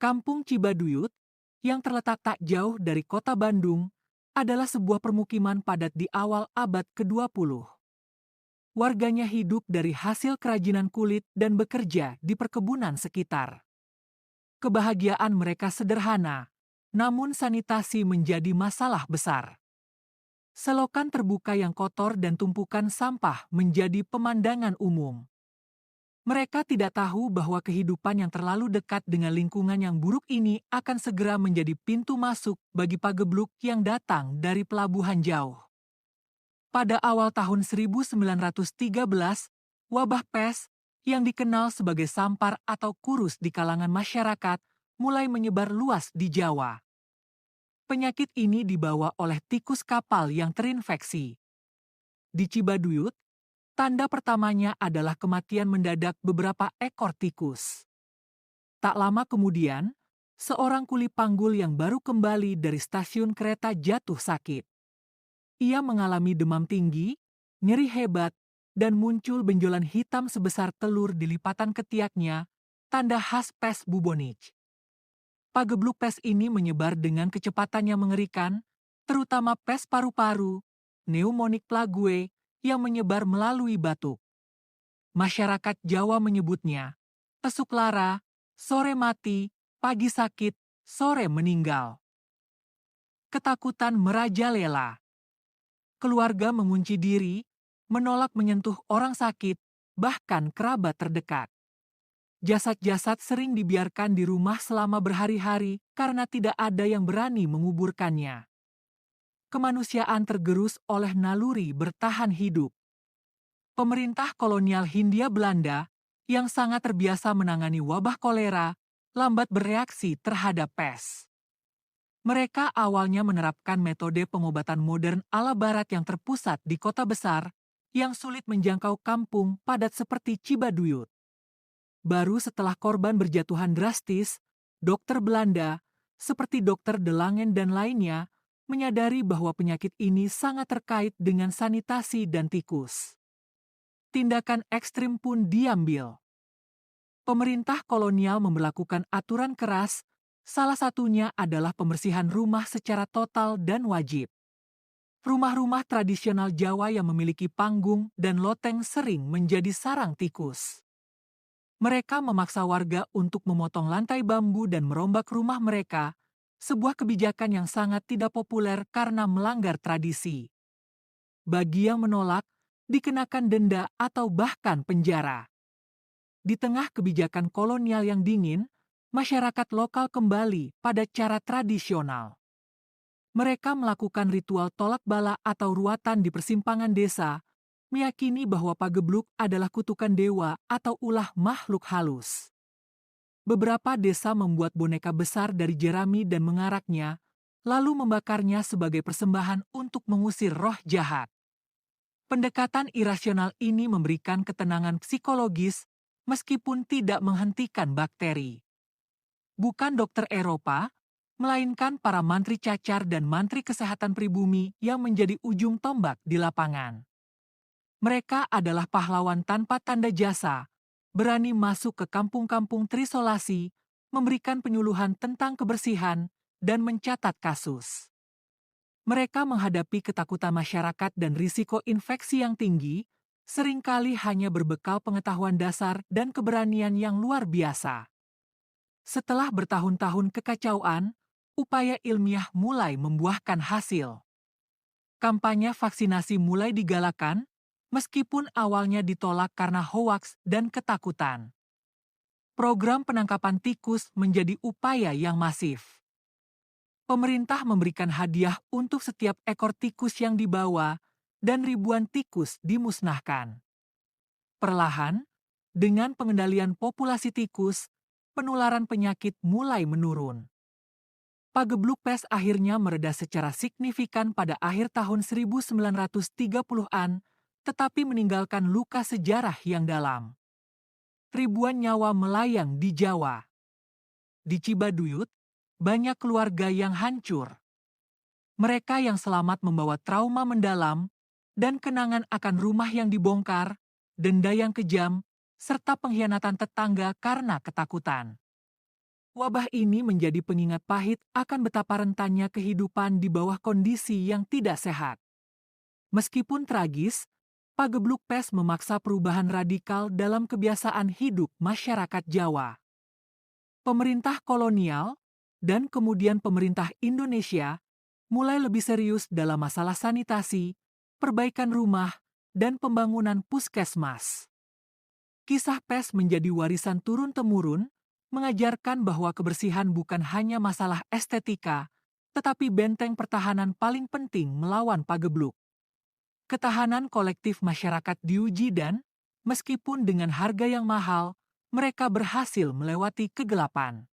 Kampung Cibaduyut, yang terletak tak jauh dari kota Bandung, adalah sebuah permukiman padat di awal abad ke-20. Warganya hidup dari hasil kerajinan kulit dan bekerja di perkebunan sekitar. Kebahagiaan mereka sederhana, namun sanitasi menjadi masalah besar. Selokan terbuka yang kotor dan tumpukan sampah menjadi pemandangan umum. Mereka tidak tahu bahwa kehidupan yang terlalu dekat dengan lingkungan yang buruk ini akan segera menjadi pintu masuk bagi pagebluk yang datang dari pelabuhan jauh. Pada awal tahun 1913, wabah pes yang dikenal sebagai sampar atau kurus di kalangan masyarakat mulai menyebar luas di Jawa. Penyakit ini dibawa oleh tikus kapal yang terinfeksi. Di Cibaduyut, tanda pertamanya adalah kematian mendadak beberapa ekor tikus. Tak lama kemudian, seorang kuli panggul yang baru kembali dari stasiun kereta jatuh sakit. Ia mengalami demam tinggi, nyeri hebat, dan muncul benjolan hitam sebesar telur di lipatan ketiaknya, tanda khas pes bubonic. Pagebluk pes ini menyebar dengan kecepatan yang mengerikan, terutama pes paru-paru, pneumonik plague, yang menyebar melalui batuk. Masyarakat Jawa menyebutnya pesuk lara, sore mati, pagi sakit, sore meninggal. Ketakutan merajalela. Keluarga mengunci diri, menolak menyentuh orang sakit, bahkan kerabat terdekat. Jasad-jasad sering dibiarkan di rumah selama berhari-hari karena tidak ada yang berani menguburkannya. Kemanusiaan tergerus oleh naluri bertahan hidup. Pemerintah kolonial Hindia Belanda yang sangat terbiasa menangani wabah kolera lambat bereaksi terhadap pes. Mereka awalnya menerapkan metode pengobatan modern ala barat yang terpusat di kota besar yang sulit menjangkau kampung padat seperti Cibaduyut. Baru setelah korban berjatuhan drastis, dokter Belanda, seperti dokter De Langen dan lainnya, menyadari bahwa penyakit ini sangat terkait dengan sanitasi dan tikus. Tindakan ekstrim pun diambil. Pemerintah kolonial memberlakukan aturan keras, salah satunya adalah pembersihan rumah secara total dan wajib. Rumah-rumah tradisional Jawa yang memiliki panggung dan loteng sering menjadi sarang tikus. Mereka memaksa warga untuk memotong lantai bambu dan merombak rumah mereka, sebuah kebijakan yang sangat tidak populer karena melanggar tradisi. Bagi yang menolak, dikenakan denda atau bahkan penjara. Di tengah kebijakan kolonial yang dingin, masyarakat lokal kembali pada cara tradisional. Mereka melakukan ritual tolak bala atau ruatan di persimpangan desa, meyakini bahwa pagebluk adalah kutukan dewa atau ulah makhluk halus. Beberapa desa membuat boneka besar dari jerami dan mengaraknya, lalu membakarnya sebagai persembahan untuk mengusir roh jahat. Pendekatan irasional ini memberikan ketenangan psikologis meskipun tidak menghentikan bakteri. Bukan dokter Eropa, melainkan para mantri cacar dan mantri kesehatan pribumi yang menjadi ujung tombak di lapangan. Mereka adalah pahlawan tanpa tanda jasa, berani masuk ke kampung-kampung terisolasi, memberikan penyuluhan tentang kebersihan, dan mencatat kasus. Mereka menghadapi ketakutan masyarakat dan risiko infeksi yang tinggi, seringkali hanya berbekal pengetahuan dasar dan keberanian yang luar biasa. Setelah bertahun-tahun kekacauan, upaya ilmiah mulai membuahkan hasil. Kampanye vaksinasi mulai digalakan, meskipun awalnya ditolak karena hoaks dan ketakutan. Program penangkapan tikus menjadi upaya yang masif. Pemerintah memberikan hadiah untuk setiap ekor tikus yang dibawa, dan ribuan tikus dimusnahkan. Perlahan, dengan pengendalian populasi tikus, penularan penyakit mulai menurun. Pagebluk pes akhirnya mereda secara signifikan pada akhir tahun 1930-an, tetapi meninggalkan luka sejarah yang dalam. Ribuan nyawa melayang di Jawa. Di Cibaduyut, banyak keluarga yang hancur. Mereka yang selamat membawa trauma mendalam dan kenangan akan rumah yang dibongkar, denda yang kejam, serta pengkhianatan tetangga karena ketakutan. Wabah ini menjadi pengingat pahit akan betapa rentannya kehidupan di bawah kondisi yang tidak sehat. Meskipun tragis, pagebluk pes memaksa perubahan radikal dalam kebiasaan hidup masyarakat Jawa. Pemerintah kolonial dan kemudian pemerintah Indonesia mulai lebih serius dalam masalah sanitasi, perbaikan rumah, dan pembangunan puskesmas. Kisah pes menjadi warisan turun-temurun, mengajarkan bahwa kebersihan bukan hanya masalah estetika, tetapi benteng pertahanan paling penting melawan pagebluk. Ketahanan kolektif masyarakat diuji dan, meskipun dengan harga yang mahal, mereka berhasil melewati kegelapan.